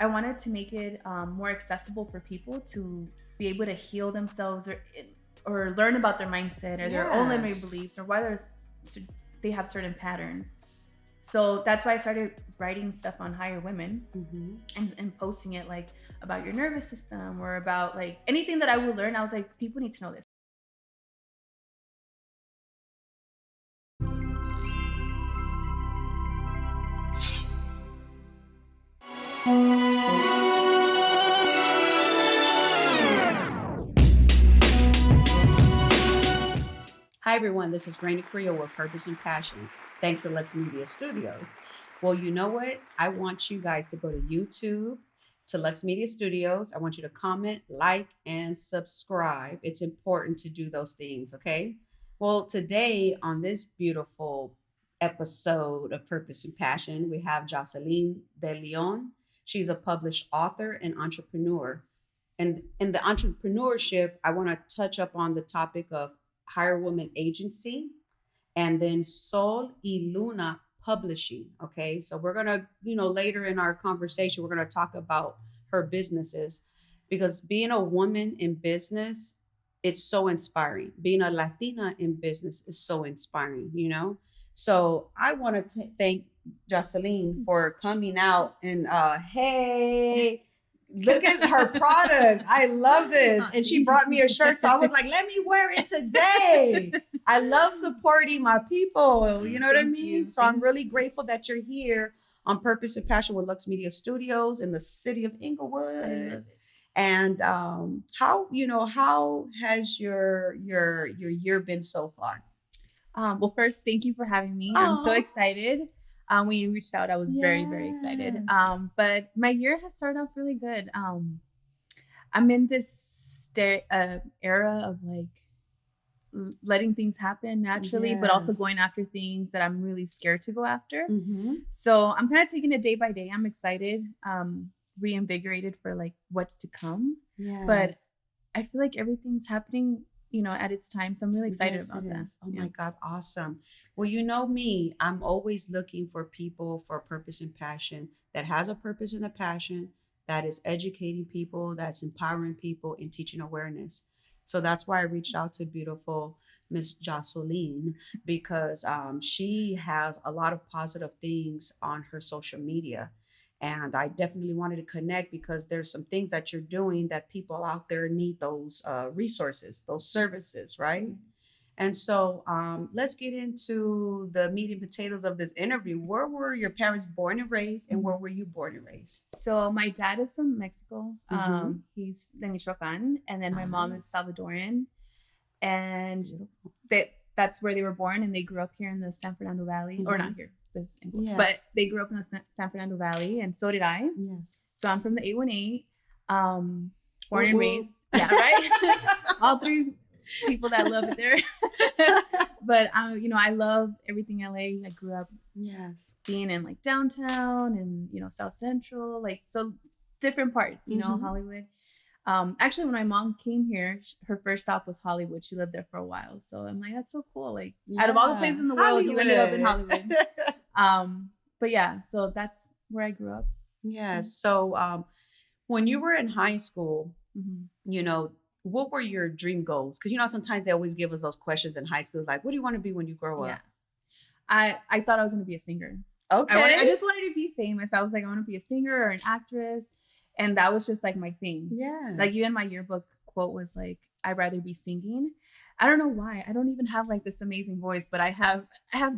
I wanted to make it more accessible for people to be able to heal themselves or learn about their mindset or their own limiting beliefs or why they have certain patterns. So that's why I started writing stuff on higher women and posting it like about your nervous system or about like anything that I would learn. I was like, people need to know this. Hi, everyone. This is Raina Carrillo with Purpose and Passion. Thanks to Luxemediastudios. Well, you know what? I want you guys to go to YouTube, to Luxemediastudios. I want you to comment, like, and subscribe. It's important to do those things, okay? Well, today on this beautiful episode of Purpose and Passion, we have Jocelyn De Leon. She's a published author and entrepreneur. And in the entrepreneurship, I want to touch up on the topic of Higher Woman Agency and then Sol y Luna Publishing. Okay, so we're gonna, later in our conversation, we're gonna talk about her businesses, because being a woman in business, it's so inspiring. Being a Latina in business is so inspiring, So I want to thank Jocelyn for coming out and hey, look at her products. I love this. And she brought me a shirt. So I was like, let me wear it today. I love supporting my people. You know what I mean? So I'm really grateful that you're here on Purpose and Passion with Luxemediastudios in the city of Inglewood. I love it. And how has your year been so far? Well, first, thank you for having me. I'm so excited. When you reached out, I was very, very excited. But my year has started off really good. I'm in this era of like letting things happen naturally, but also going after things that I'm really scared to go after. So I'm kind of taking it day by day. I'm excited, reinvigorated for like what's to come. But I feel like everything's happening at its time. So I'm really excited about that. Oh my God. Awesome. Well, you know me, I'm always looking for people for purpose and passion that has a purpose and a passion, that is educating people, that's empowering people and teaching awareness. So that's why I reached out to beautiful Miss Jocelyn, because she has a lot of positive things on her social media. And I definitely wanted to connect because there's some things that you're doing that people out there need those resources, those services, right? And so let's get into the meat and potatoes of this interview. Where were your parents born and raised, and where were you born and raised? So my dad is from Mexico. He's de Michoacan, and then my mom is Salvadorian. And that's where they were born, and they grew up here in the San Fernando Valley, or not here. But they grew up in the San Fernando Valley, and so did I. Yes. So I'm from the 818, born and raised. Yeah, right. All three people that love it there. But I love everything LA. I grew up being in like downtown and South Central, like so different parts. Hollywood. Actually, when my mom came here, her first stop was Hollywood. She lived there for a while. So I'm like, that's so cool. Like out of all the places in the world, you ended up in Hollywood. But yeah, so that's where I grew up. Yeah. So when you were in high school, what were your dream goals? Because sometimes they always give us those questions in high school, like, what do you want to be when you grow up? I thought I was going to be a singer. Okay. I just wanted to be famous. I was like, I want to be a singer or an actress. And that was just like my thing. Yeah. Like even my yearbook quote was like, I'd rather be singing. I don't know why. I don't even have like this amazing voice, but I have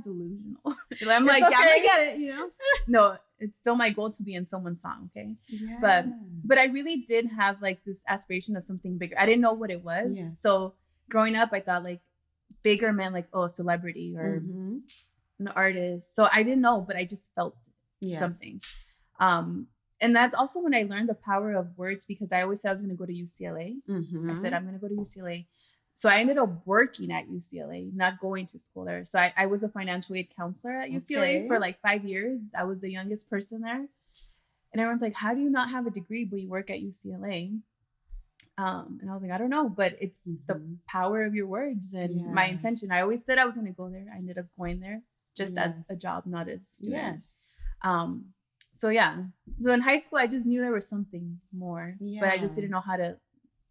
delusional. I'm like, yeah, I'm gonna get it, No, it's still my goal to be in someone's song, okay? Yeah. But I really did have like this aspiration of something bigger. I didn't know what it was. Yeah. So growing up, I thought like bigger meant like, a celebrity or an artist. So I didn't know, but I just felt something. And that's also when I learned the power of words, because I always said I was going to go to UCLA. I said, I'm going to go to UCLA. So I ended up working at UCLA, not going to school there. So I was a financial aid counselor at UCLA for like 5 years. I was the youngest person there. And everyone's like, how do you not have a degree, but you work at UCLA? And I was like, I don't know, but it's the power of your words and my intention. I always said I was going to go there. I ended up going there just as a job, not as a student. So yeah. So in high school, I just knew there was something more, but I just didn't know how to,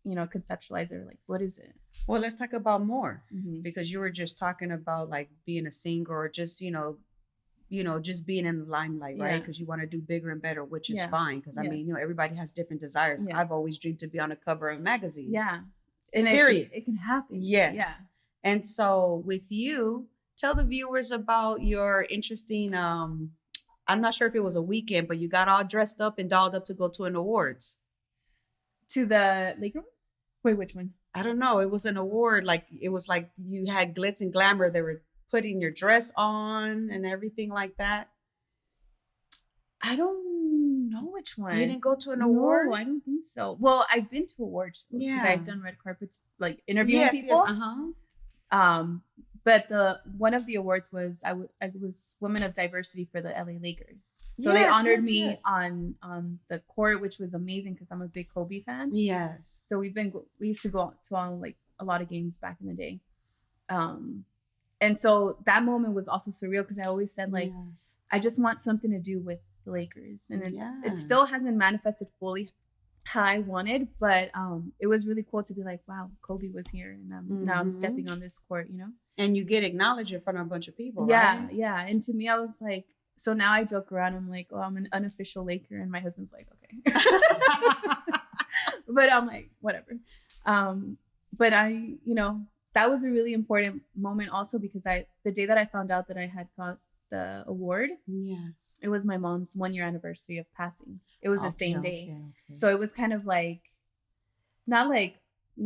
conceptualize it. Like, what is it? Well, let's talk about more, because you were just talking about like being a singer or just, just being in the limelight, right? Because you want to do bigger and better, which is fine. Because I mean, everybody has different desires. Yeah. I've always dreamed to be on a cover of a magazine. Yeah. And period. It can happen. Yes. Yeah. And so with you, tell the viewers about your interesting, I'm not sure if it was a weekend, but you got all dressed up and dolled up to go to an awards. To the Laker one? Wait, which one? I don't know. It was an award. Like, it was like you had glitz and glamour. They were putting your dress on and everything like that. I don't know which one. You didn't go to an award? No, I don't think so. Well, I've been to award shows because I've done red carpets, like interviewing people. Yes, but one of the awards was I was Woman of Diversity for the LA Lakers. So they honored me on the court, which was amazing because I'm a big Kobe fan. Yes. So we used to go to like a lot of games back in the day. And so that moment was also surreal because I always said like, I just want something to do with the Lakers. And it still hasn't manifested fully how I wanted, but it was really cool to be like, wow, Kobe was here and now I'm stepping on this court, And you get acknowledged in front of a bunch of people, right? Yeah. And to me, I was like, so now I joke around. I'm like, oh, I'm an unofficial Laker. And my husband's like, okay. But I'm like, whatever. But I, that was a really important moment also because the day that I found out that I had got the award, it was my mom's 1-year anniversary of passing. It was the same day. Okay. So it was kind of like, not like,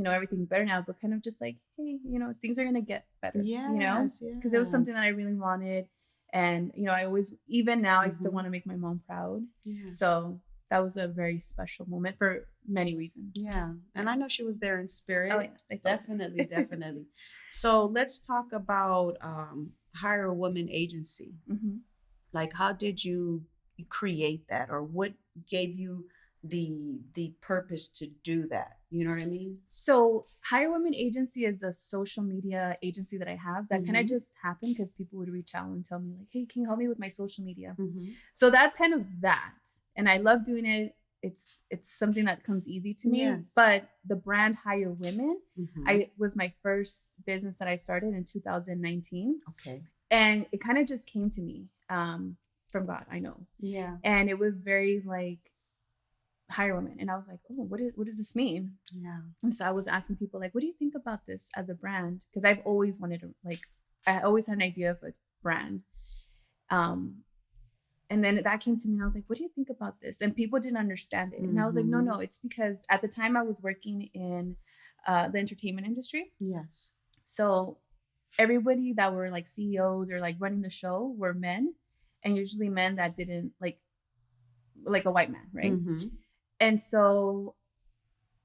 everything's better now, but kind of just like, hey, things are going to get better, because it was something that I really wanted. And, I always, even now, I still want to make my mom proud. Yes. So that was a very special moment for many reasons. Yeah. And I know she was there in spirit. Oh, yes. Definitely. So let's talk about Hire a Woman Agency. Like, how did you create that, or what gave you the purpose to do that? You know what I mean? So Hire a Woman Agency is a social media agency that I have that kind of just happened because people would reach out and tell me like, hey, can you help me with my social media? So that's kind of that. And I love doing it. It's something that comes easy to me. Yes. But the brand Hire Women, was my first business that I started in 2019. Okay. And it kind of just came to me from God, I know. Yeah. And it was very like, hire women. And I was like, oh, what does this mean? Yeah. And so I was asking people like, what do you think about this as a brand? Because I've always wanted to I always had an idea of a brand. And then that came to me and I was like, what do you think about this? And people didn't understand it. And I was like, no, it's because at the time I was working in the entertainment industry. Yes. So everybody that were like CEOs or like running the show were men, and usually men that didn't like a white man, right? And so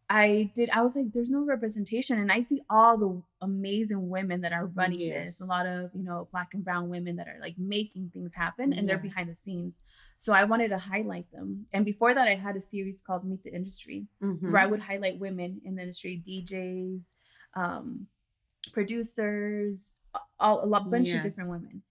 I was like, there's no representation. And I see all the amazing women that are running this, a lot of, Black and brown women that are like making things happen, and they're behind the scenes. So I wanted to highlight them. And before that, I had a series called Meet the Industry, where I would highlight women in the industry, DJs, producers, a bunch of different women.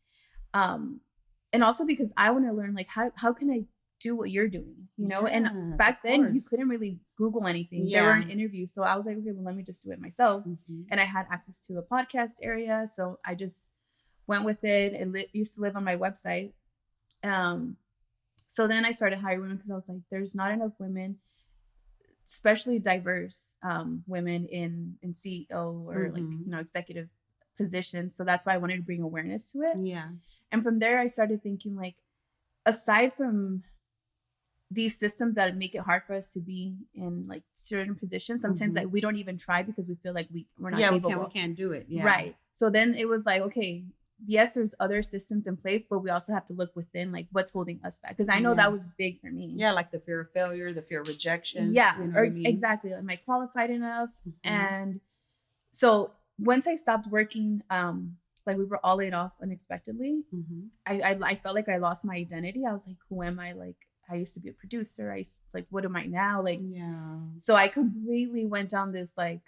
And also because I want to learn, like, how can I do what you're doing, and back then you couldn't really Google anything. There weren't interviews. So I was like, okay, well, let me just do it myself. And I had access to a podcast area. So I just went with it. It used to live on my website. So then I started hiring women because I was like, there's not enough women, especially diverse women in CEO or executive positions. So that's why I wanted to bring awareness to it. Yeah. And from there, I started thinking like, aside from these systems that make it hard for us to be in like certain positions, sometimes like we don't even try because we feel like we're not capable. We can't do it. Yeah. Right. So then it was like, okay, yes, there's other systems in place, but we also have to look within, like what's holding us back. Because I know that was big for me. Yeah, like the fear of failure, the fear of rejection. Yeah, exactly. Am I qualified enough? And so once I stopped working, like we were all laid off unexpectedly. I felt like I lost my identity. I was like, who am I? Like, I used to be a producer. What am I now? Like, so I completely went down this like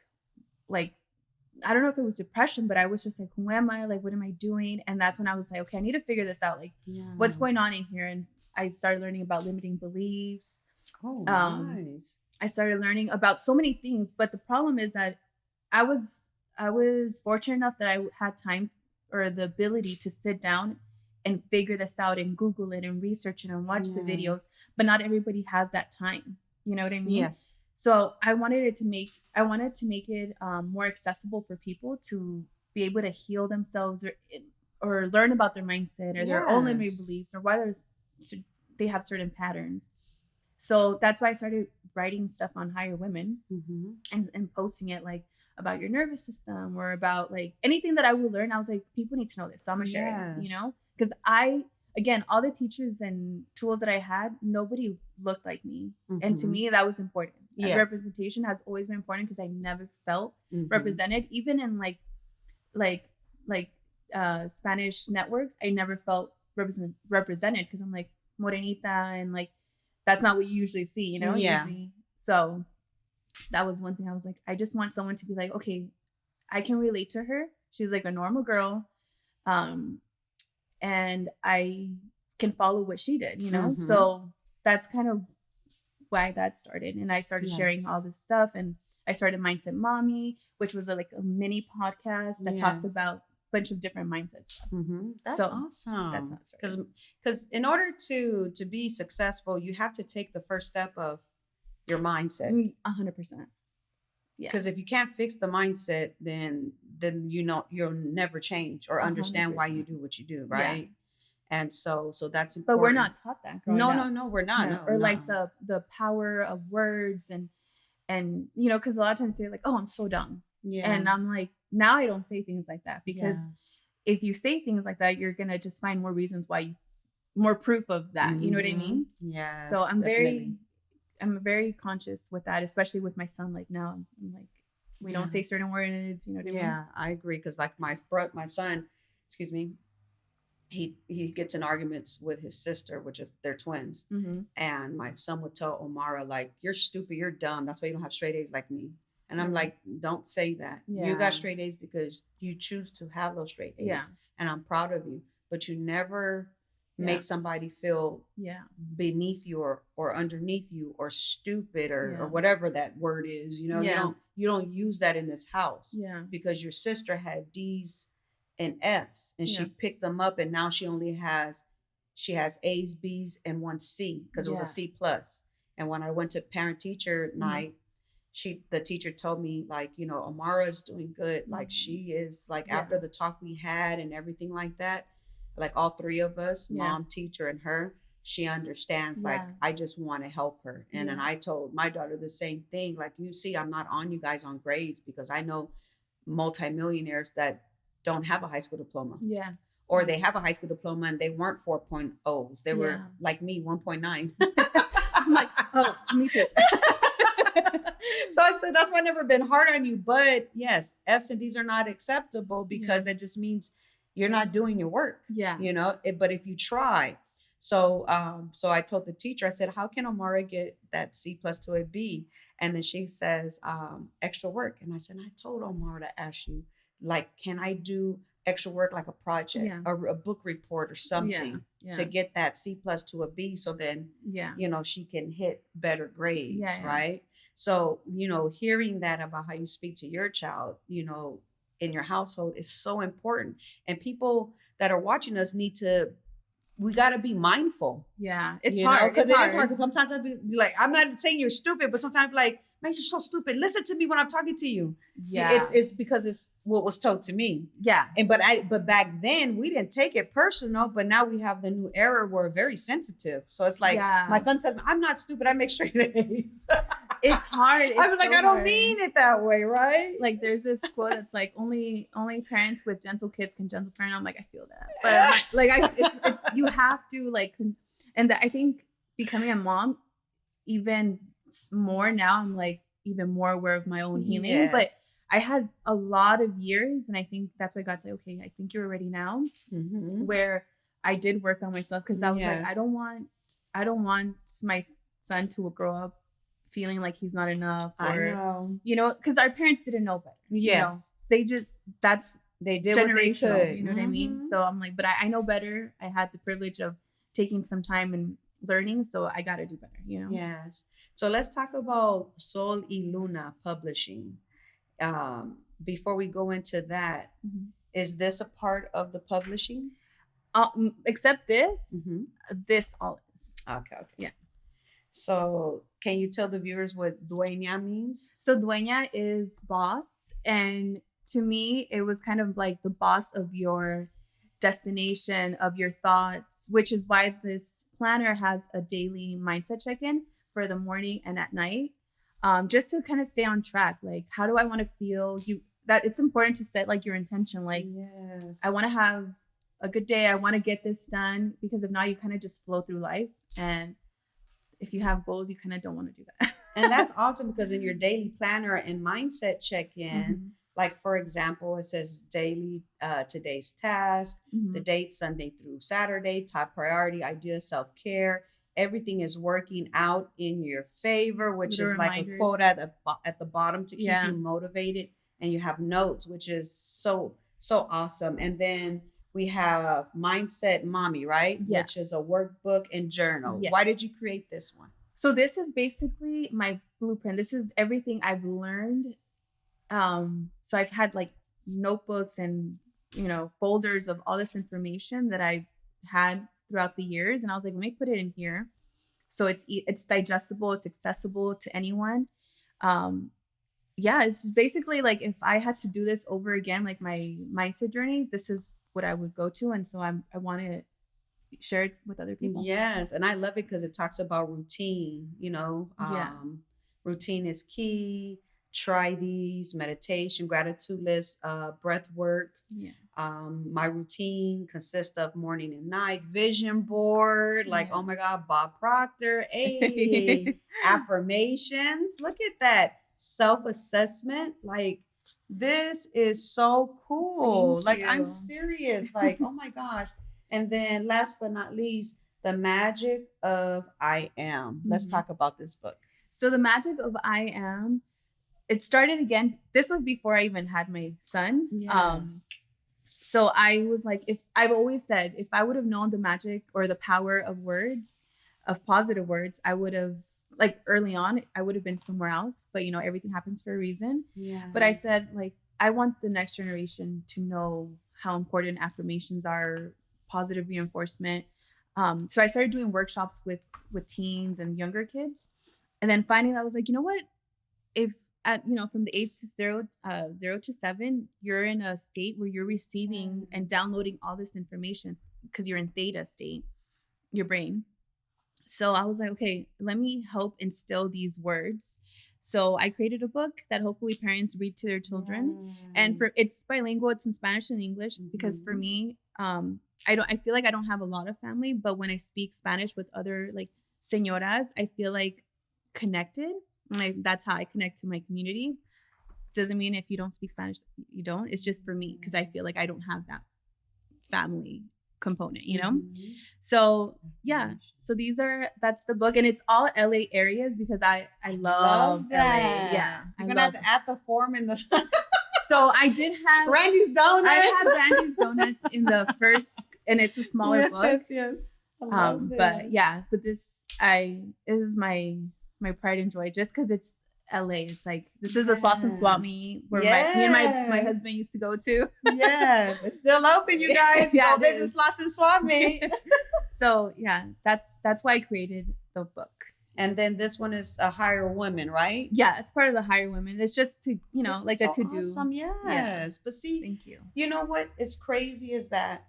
I don't know if it was depression, but I was just like, who am I? Like, what am I doing? And that's when I was like, okay, I need to figure this out. Like, what's going on in here? And I started learning about limiting beliefs. Oh, nice. I started learning about so many things, but the problem is that I was fortunate enough that I had time or the ability to sit down and figure this out and Google it and research it and watch the videos, but not everybody has that time. You know what I mean? Yes. So I wanted to make it more accessible for people to be able to heal themselves or learn about their mindset or their own limiting beliefs or why they have certain patterns. So that's why I started writing stuff on Higher Women and posting it like about your nervous system or about like anything that I would learn. I was like, people need to know this. So I'm going to share it, you know? Because again, all the teachers and tools that I had, nobody looked like me. And to me, that was important. Yes. Representation has always been important because I never felt represented. Even in like Spanish networks, I never felt represented because I'm like morenita and like that's not what you usually see, you know? Yeah. Usually. So that was one thing I was like, I just want someone to be like, okay, I can relate to her. She's like a normal girl. And I can follow what she did, you know? So that's kind of why that started. And I started sharing all this stuff. And I started Mindset Mommy, which was like a mini podcast that talks about a bunch of different mindset stuff. That's awesome. That's how it started. Because in order to be successful, you have to take the first step of your mindset. 100%. Yeah. Because if you can't fix the mindset, then you'll never change or understand 100%. Why you do what you do, right? Yeah. And so that's important. But we're not taught that. No, we're not. No. Or like the power of words and you know, because a lot of times you're like, oh, I'm so dumb. Yeah. And I'm like, now I don't say things like that because if you say things like that, you're gonna just find more reasons why more proof of that. You know what I mean? Yeah. So I'm very conscious with that, especially with my son. Like now, I'm like, we don't say certain words. You know what I mean? Yeah, I agree. Because like my son, excuse me, he gets in arguments with his sister, which is they're twins. And my son would tell Omara like, "You're stupid. You're dumb. That's why you don't have straight A's like me." And I'm like, "Don't say that. Yeah. You got straight A's because you choose to have those straight A's. Yeah. And I'm proud of you. But you never." Make somebody feel beneath you or underneath you or stupid or whatever that word is. You know, you don't use that in this house because your sister had D's and F's and she picked them up and now she has A's, B's, and 1 C because it was a C+. And when I went to parent teacher night, the teacher told me like, you know, Amara is doing good. Like she is like after the talk we had and everything like that. Like all 3 of us, mom, teacher, and her, she understands, like, I just want to help her. And then I told my daughter the same thing. Like, you see, I'm not on you guys on grades because I know multimillionaires that don't have a high school diploma. Yeah. Or they have a high school diploma and they weren't 4.0s. They were like me, 1.9. I'm like, oh, me too. So I said, that's why I've never been hard on you. But yes, F's and D's are not acceptable because it just means you're not doing your work. Yeah. You know, but if you try. So I told the teacher, I said, how can Omara get that C+ to a B? And then she says, extra work. And I said, I told Omara to ask you, like, can I do extra work, like a project or a book report or something to get that C+ to a B? So then, you know, she can hit better grades. Right. So, you know, hearing that about how you speak to your child, you know, in your household is so important. And people that are watching us we got to be mindful. Yeah. It's hard. Because it is hard. Because sometimes I'll be like, I'm not saying you're stupid, but sometimes like, man, you're so stupid. Listen to me when I'm talking to you. Yeah. It's because it's what was told to me. Yeah. But back then we didn't take it personal, but now we have the new era where we're very sensitive. So it's like my son tells me, I'm not stupid. I make straight A's. It's hard. I was like, I don't mean it that way, right? Like there's this quote that's like, only parents with gentle kids can gentle parent. I'm like, I feel that. But it's you have to like, and I think becoming a mom, even more now, I'm like even more aware of my own healing. Yes. But I had a lot of years, and I think that's why God said, okay, I think you're ready now, where I did work on myself because I was like, I don't want my son to grow up feeling like he's not enough, or you know, because our parents didn't know better. Yes, you know? that's they did what they could. You know what I mean? So I'm like, but I know better. I had the privilege of taking some time and learning, so I got to do better, you know? Yes. So let's talk about Sol y Luna Publishing. Before we go into that, is this a part of the publishing? Except this, this all is. Okay. Yeah. So can you tell the viewers what dueña means? So dueña is boss. And to me, it was kind of like the boss of your destination, of your thoughts, which is why this planner has a daily mindset check-in for the morning and at night. Just to kind of stay on track. Like, how do I want to feel? That it's important to set like your intention. Like, I want to have a good day. I want to get this done, because if not, you kind of just flow through life. And if you have goals, you kind of don't want to do that. And that's awesome, because in your daily planner and mindset check-in, like, for example, it says daily, today's task, the date, Sunday through Saturday, top priority, idea, self-care. Everything is working out in your favor, which is like a quote at the bottom to keep you motivated. And you have notes, which is so awesome. And then we have Mindset Mommy, right? Yeah. Which is a workbook and journal. Yes. Why did you create this one? So this is basically my blueprint. This is everything I've learned. So I've had like notebooks and, folders of all this information that I've had throughout the years. And I was like, let me put it in here. So it's digestible, it's accessible to anyone. It's basically like, if I had to do this over again, like my mindset journey, this is what I would go to. And so I want to share it with other people. Yes. And I love it because it talks about routine, routine is key. Try these: meditation, gratitude list, breath work. Yeah. My routine consists of morning and night, vision board, oh my God, Bob Proctor, affirmations. Look at that. Self-assessment. Like, this is so cool. Like, I'm serious. Like, oh my gosh. And then last but not least, The Magic of I Am. Let's talk about this book. So The Magic of I Am, it started again. This was before I even had my son. Yes. So I was like, I've always said, if I would have known the magic or the power of words, of positive words, I would have, like, early on, I would have been somewhere else. But, everything happens for a reason. Yeah. But I said, like, I want the next generation to know how important affirmations are, positive reinforcement. So I started doing workshops with teens and younger kids. And then finally I was like, you know what? If from the age of 0 to 7, you're in a state where you're receiving and downloading all this information because you're in theta state, your brain. So I was like, okay, let me help instill these words. So I created a book that hopefully parents read to their children. Yes. And it's bilingual, it's in Spanish and English, because for me, I feel like I don't have a lot of family, but when I speak Spanish with other like señoras, I feel like connected. That's how I connect to my community. Doesn't mean if you don't speak Spanish, you don't. It's just for me, because I feel like I don't have that family component, So so that's the book, and it's all LA areas, because I love LA. Yeah, you're gonna have to add the form in the So I did have Randy's Donuts. I had Randy's Donuts in the first, and it's a smaller book. Yes. But this is my pride and joy, just because it's LA. It's like, this is a Sloss and Swap meet where me and my husband used to go to. Yes, it's still open, you guys. Go visit Sloss and Swap meet. So that's why I created the book. And then this one is a Higher Women, right? Yeah, it's part of the Higher Women. It's just to, like a to-do. Awesome, yes. Yeah. But see, thank you. You know what is crazy is that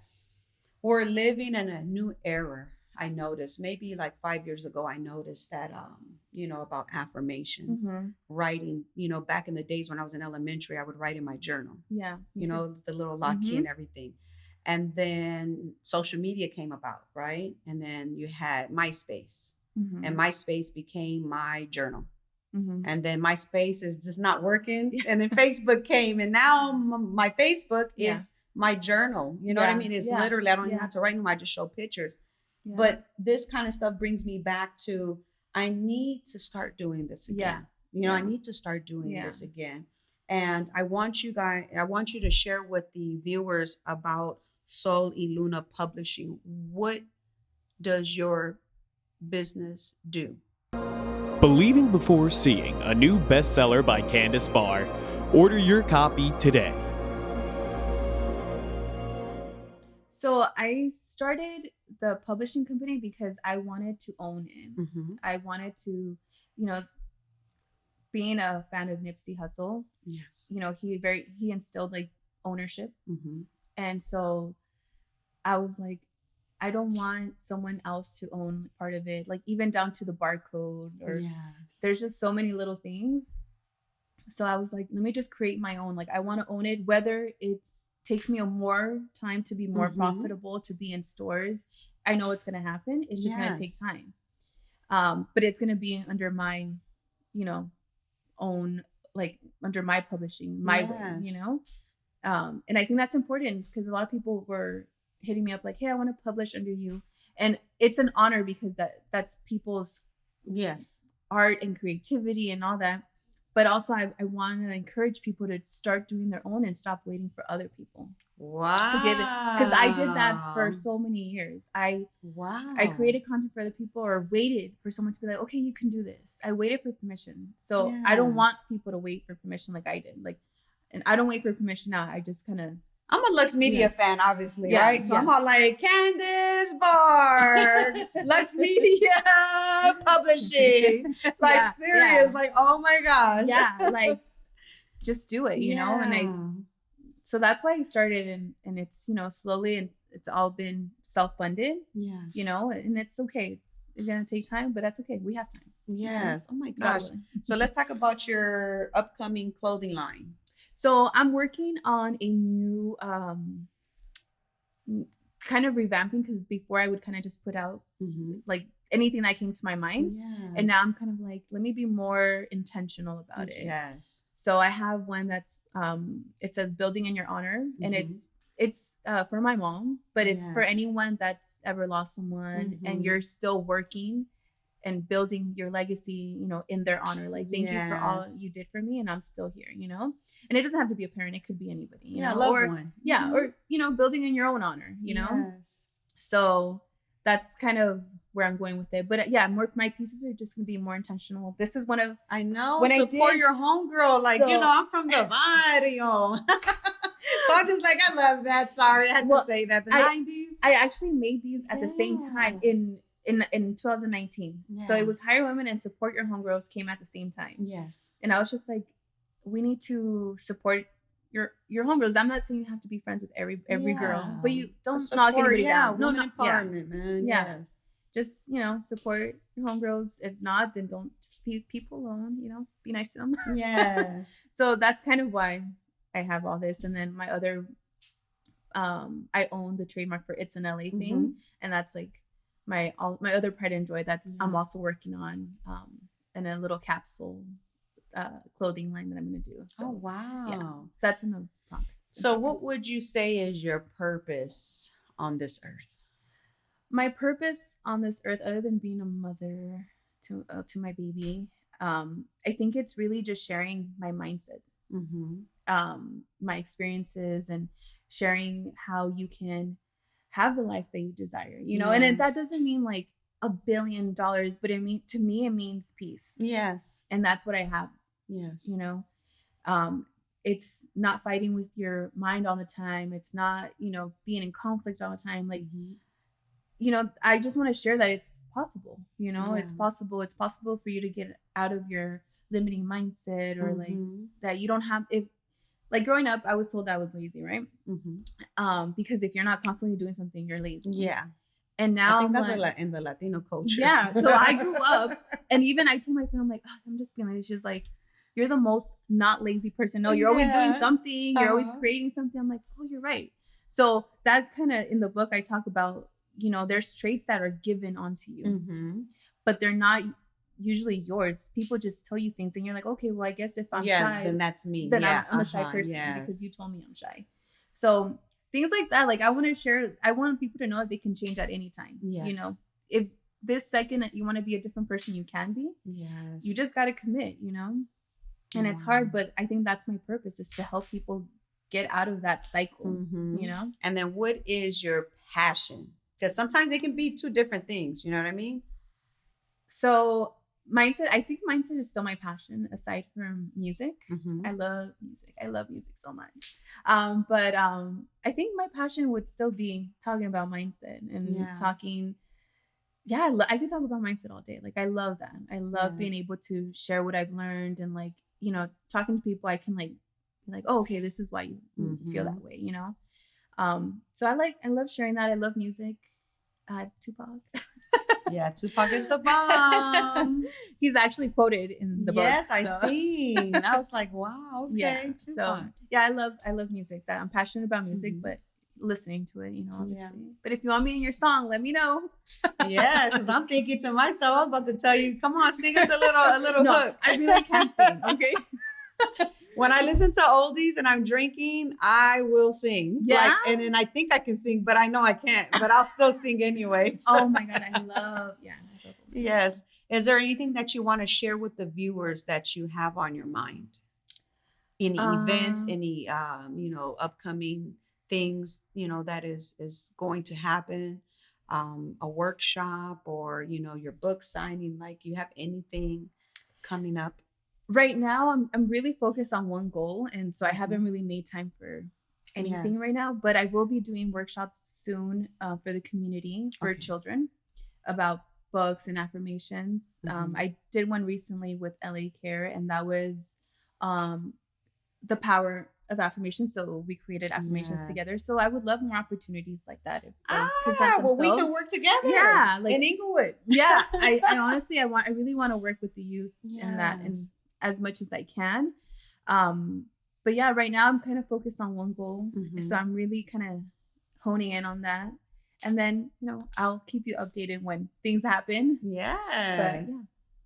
we're living in a new era. I noticed maybe like 5 years ago, I noticed that, about affirmations, writing, back in the days when I was in elementary, I would write in my journal. Yeah. The little lock-key and everything. And then social media came about, right? And then you had MySpace. And MySpace became my journal. And then MySpace is just not working. And then Facebook came, and now my Facebook is my journal. You know what I mean? It's literally, I don't even have to write them. I just show pictures. Yeah. But this kind of stuff brings me back to, I need to start doing this again. I need to start doing this again. And I want you to share with the viewers about Sol y Luna Publishing. What does your business do? Believing before seeing, a new bestseller by Candace Barr. Order your copy today. So I started the publishing company because I wanted to own it. Mm-hmm. I wanted to, being a fan of Nipsey Hussle, yes, he instilled like ownership. Mm-hmm. And so I was like, I don't want someone else to own part of it, like even down to the barcode or there's just so many little things. So I was like, let me just create my own. Like I want to own it, whether it's takes me more time to be more profitable, to be in stores. I know it's going to happen. It's just going to take time. But it's going to be under my, own, like under my publishing, my way, and I think that's important because a lot of people were hitting me up like, hey, I want to publish under you. And it's an honor because that's people's art and creativity and all that. But also I want to encourage people to start doing their own and stop waiting for other people. Wow. To give it. Because I did that for so many years. I created content for other people or waited for someone to be like, okay, you can do this. I waited for permission. So I don't want people to wait for permission like I did. And I don't wait for permission now. I just kind of. I'm a Luxe Media fan, obviously, right? So I'm all like, Candace Barr, Luxe Media Publishing. Like, serious. Like, oh my gosh. Yeah, like, just do it, you know? And so that's why I started. And it's, slowly, and it's all been self-funded, and it's okay. It's going to take time, but that's okay. We have time. Yes. Oh my gosh. So let's talk about your upcoming clothing line. So I'm working on a new kind of revamping, because before I would kind of just put out like anything that came to my mind. Yes. And now I'm kind of like, let me be more intentional about it. Yes. So I have one that's it says building in your honor, and it's for my mom, but it's for anyone that's ever lost someone and you're still working and building your legacy, in their honor. Like, thank you for all you did for me, and I'm still here, And it doesn't have to be a parent; it could be anybody, you know. Loved one. Yeah, or building in your own honor, know. So that's kind of where I'm going with it. But my pieces are just gonna be more intentional. This is one of when support your homegirl. Like, I'm from the barrio. So I'm just like, I love that. Sorry, I had to say that. The 90s. I actually made these at the same time in 2019. So it was Hire Women and Support Your Homegirls came at the same time. Yes. And I was just like, we need to support your homegirls. I'm not saying you have to be friends with every girl, but you don't knock anybody down. No, empowerment, man. Yeah. Yes. Just, support your homegirls. If not, then don't just leave people alone, be nice to them. Yes. So that's kind of why I have all this. And then my other, I own the trademark for It's an LA thing. And that's like, my other pride and joy that's I'm also working on in a little capsule clothing line that I'm going to do. So, that's in the progress. So what would you say is your purpose on this earth? My purpose on this earth, other than being a mother to my baby, I think it's really just sharing my mindset, my experiences, and sharing how you can have the life that you desire, and that doesn't mean like $1 billion, but to me, it means peace. Yes. And that's what I have. Yes. It's not fighting with your mind all the time. It's not, being in conflict all the time. Like, I just want to share that it's possible, it's possible. It's possible for you to get out of your limiting mindset or like that you don't have, like growing up, I was told I was lazy, right? Because if you're not constantly doing something, you're lazy. Yeah. And now I think that's in the Latino culture. Yeah. So I grew up, and even I told my friend, I'm like, I'm just being lazy. She's like, you're the most not lazy person. No, you're always doing something. You're always creating something. I'm like, oh, you're right. So that kind of in the book, I talk about, there's traits that are given onto you, but they're not usually yours. People just tell you things and you're like, okay, well, I guess if I'm shy, then that's me. Then I'm a shy person because you told me I'm shy. So things like that, like I want people to know that they can change at any time. Yes. If this second you want to be a different person, you can be. Yes. You just got to commit, And it's hard, but I think that's my purpose, is to help people get out of that cycle, you know? And then what is your passion? Because sometimes they can be two different things. You know what I mean? So I think mindset is still my passion aside from music. I love music. I love music so much. But I think my passion would still be talking about mindset and talking. Yeah, I could talk about mindset all day. Like, I love that. I love being able to share what I've learned, and like, you know, talking to people, I can like be like, oh, okay, this is why you feel that way, you know? So I love sharing that. I love music. Tupac. Yeah, Tupac is the bomb. He's actually quoted in the book. Yes, I seen. I was like, wow, okay. Yeah, Tupac. so yeah, I love music. That I'm passionate about music, but listening to it, you know, obviously. Yeah. But if you want me in your song, let me know. Yeah, because I'm thinking to myself, I was about to tell you, come on, sing us a little hook. I really can't sing, okay? When I listen to oldies and I'm drinking, I will sing. Yeah. Like, and then I think I can sing, but I know I can't, but I'll still sing anyway. So. Oh my God, I love. Yes. Is there anything that you want to share with the viewers that you have on your mind? Any events, any, upcoming things, you know, that is going to happen? A workshop, or, you know, your book signing, like, you have anything coming up? Right now, I'm really focused on one goal, and so I haven't really made time for anything right now. But I will be doing workshops soon for the community, for children, about books and affirmations. I did one recently with LA Care, and that was the power of affirmations. So we created affirmations together. So I would love more opportunities like that if those present themselves. Well, we can work together. Yeah, like in Inglewood. Yeah, I honestly, I really want to work with the youth in that, and as much as I can. But yeah, right now I'm kind of focused on one goal. So I'm really kind of honing in on that. And then, you know, I'll keep you updated when things happen. Yes. But yeah,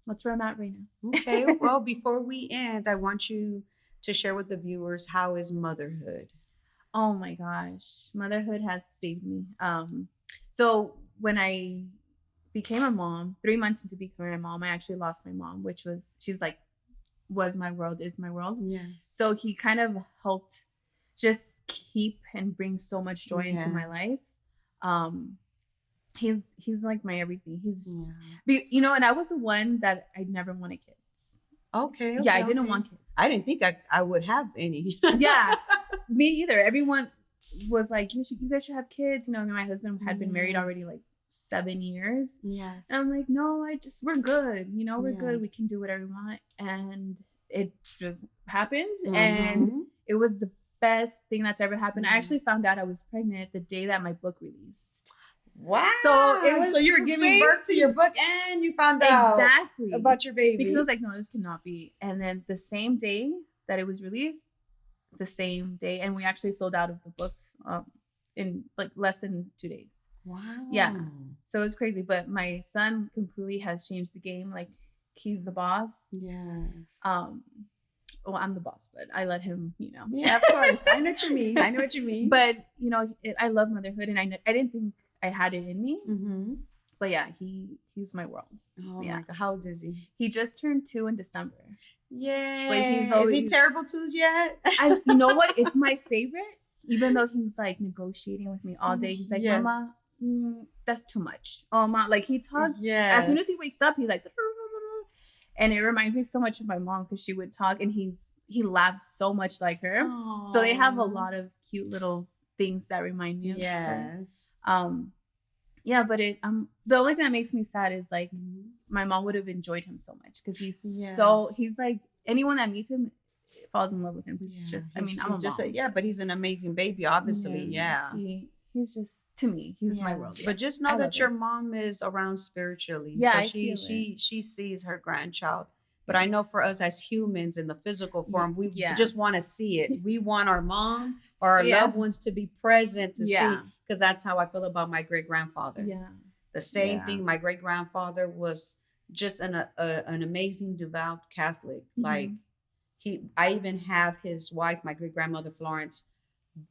that's where I'm at right now. Okay. Well, before we end, I want you to share with the viewers, how is motherhood? Oh my gosh. Motherhood has saved me. So when I became a mom, 3 months into becoming a mom, I actually lost my mom, she's like, was my world, is my world. Yes. So he kind of helped just keep and bring so much joy into my life. He's like my everything. You know, and I was the one that I never wanted kids. Okay. Yeah, I didn't want kids. I didn't think I would have any. Yeah, me either. Everyone was like, you guys should have kids. You know, my husband had been married already like 7 years. Yes. And I'm like, no, we're good. You know, we're good. We can do whatever we want. And it just happened. And it was the best thing that's ever happened. I actually found out I was pregnant the day that my book released. Wow. So you were giving birth to your book and you found out about your baby. Because I was like, no, this cannot be. And then the same day that it was released, the same day, and we actually sold out of the books in like less than 2 days. Wow. Yeah. So it's crazy. But my son completely has changed the game. Like, he's the boss. Yes. Well, I'm the boss, but I let him, you know. Yeah, of course. I know what you mean. But, you know, I love motherhood, and I didn't think I had it in me. But yeah, he's my world. Oh my God. How old is he? He just turned 2 in December. Yay. But is he terrible twos yet? You know what? It's my favorite. Even though he's like negotiating with me all day. He's like, Mama, that's too much. Oh, Mom. Like, he talks. As soon as he wakes up, he's like, and it reminds me so much of my mom, because she would talk, and he laughs so much like her. Aww. So they have a lot of cute little things that remind me of her. Yeah, but the only thing that makes me sad is like my mom would have enjoyed him so much, because he's like, anyone that meets him falls in love with him. He's just, I mean, I'm a mom. But he's an amazing baby, obviously. Yeah. He's just, to me, he's my world. But just know that your mom is around spiritually. Yeah, so she sees her grandchild. But I know for us as humans in the physical form, we just want to see it. We want our mom or our loved ones to be present to see, because that's how I feel about my great grandfather. Yeah, the same thing. My great grandfather was just an amazing devout Catholic. Like I even have his wife, my great grandmother Florence,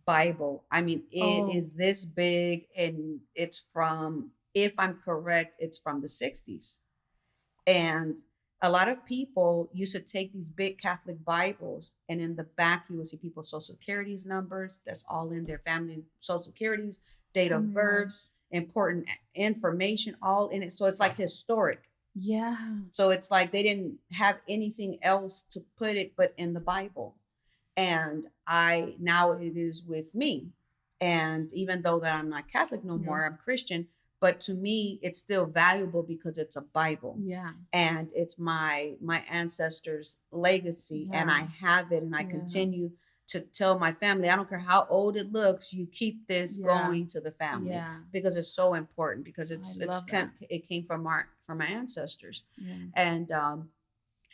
Bible. I mean, it is this big, and it's from, if I'm correct, it's from the 60s. And a lot of people used to take these big Catholic Bibles, and in the back you will see people's social securities numbers. That's all in their family social securities, date of births, important information, all in it. So it's like historic. Yeah. So it's like they didn't have anything else to put it but in the Bible. And now it is with me. And even though that I'm not Catholic no more, I'm Christian, but to me, it's still valuable because it's a Bible. Yeah. And it's my ancestors' legacy, and I have it, and I continue to tell my family, I don't care how old it looks, you keep this going to the family because it's so important, because it came from my ancestors. Yeah.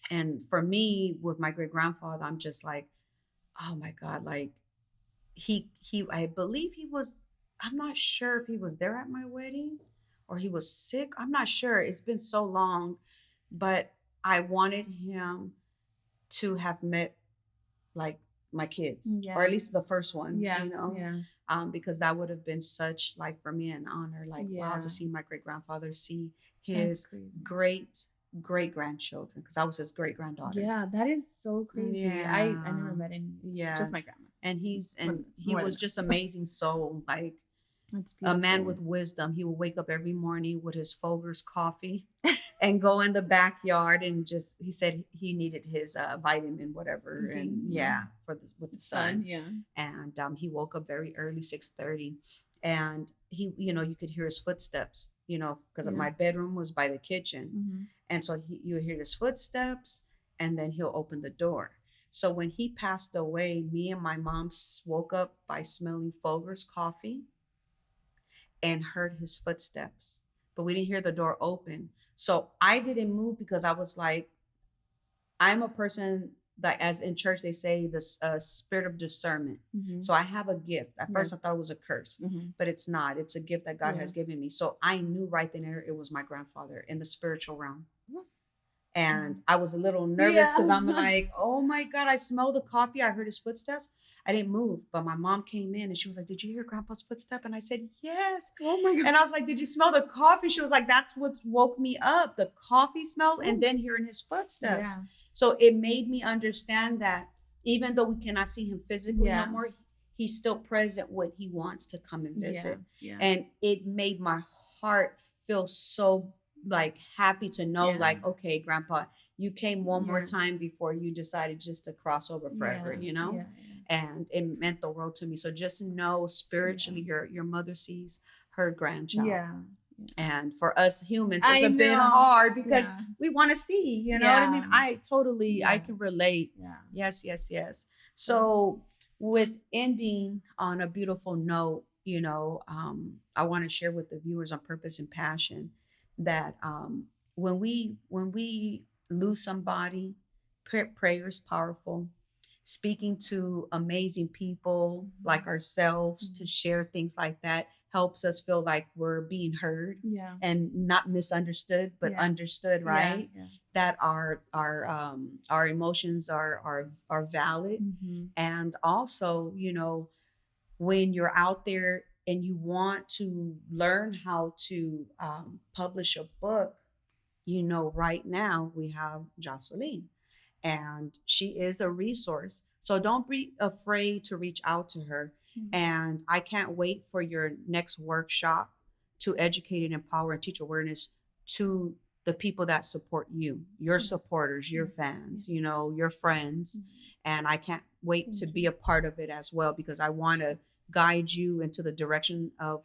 And for me, with my great grandfather, I'm just like, oh my God, like I believe he was, I'm not sure if he was there at my wedding or he was sick. I'm not sure. It's been so long, but I wanted him to have met like my kids, or at least the first ones, because that would have been such, like, for me, an honor, like, wow, to see my great grandfather, see his great grandchildren, because I was his great granddaughter. Yeah, that is so crazy. I never met any. Yeah, just my grandma. And he was just amazing soul, like a man with wisdom. He would wake up every morning with his Folgers coffee and go in the backyard and he said he needed his vitamin, whatever, and with the sun. Yeah, and he woke up very early, 6:30, and he, you could hear his footsteps, because my bedroom was by the kitchen, and so you would hear his footsteps, and then he'll open the door. So when he passed away, me and my mom woke up by smelling Folgers coffee and heard his footsteps, but we didn't hear the door open. So I didn't move because I was like, I'm a person that, as in church, they say the spirit of discernment. So I have a gift. At first I thought it was a curse, but it's not. It's a gift that God has given me. So I knew right then and there it was my grandfather in the spiritual realm. And I was a little nervous because I'm like, oh my God, I smelled the coffee. I heard his footsteps. I didn't move, but my mom came in and she was like, did you hear Grandpa's footstep? And I said, yes. Oh my God. And I was like, did you smell the coffee? She was like, that's what woke me up, the coffee smell, and then hearing his footsteps. Yeah. So it made me understand that even though we cannot see him physically no more, he's still present when he wants to come and visit. Yeah. And it made my heart feel so like happy to know, like, okay, Grandpa, you came one more time before you decided just to cross over forever, and it meant the world to me. So just know spiritually, your mother sees her grandchild. And for us humans, it's a bit hard because we want to see, you know what I mean? I can relate. Yes. So with ending on a beautiful note, I want to share with the viewers on Purpose and Passion that when we lose somebody, prayer is powerful. Speaking to amazing people like ourselves to share things like that helps us feel like we're being heard and not misunderstood, but understood, right? That our emotions are valid. And also, when you're out there and you want to learn how to publish a book, right now we have Jocelyn, and she is a resource. So don't be afraid to reach out to her. And I can't wait for your next workshop to educate and empower and teach awareness to the people that support you, your supporters, your fans, your friends. And I can't wait to be a part of it as well, because I want to guide you into the direction of,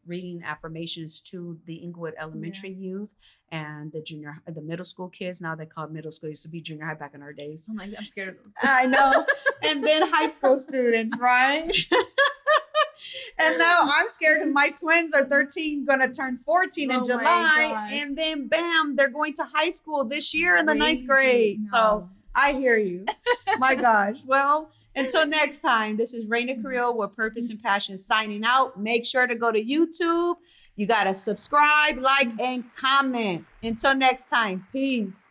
reading affirmations to the Inglewood Elementary youth and the middle school kids. Now they call it middle school. It used to be junior high back in our days. I'm like, I'm scared of those. I know. And then high school students, right? And now I'm scared because my twins are 13, going to turn 14 in July. And then bam, they're going to high school this year in the 9th grade. No. So I hear you. My gosh. Well, until next time, this is Raina Carrillo with Purpose and Passion signing out. Make sure to go to YouTube. You got to subscribe, like, and comment. Until next time, peace.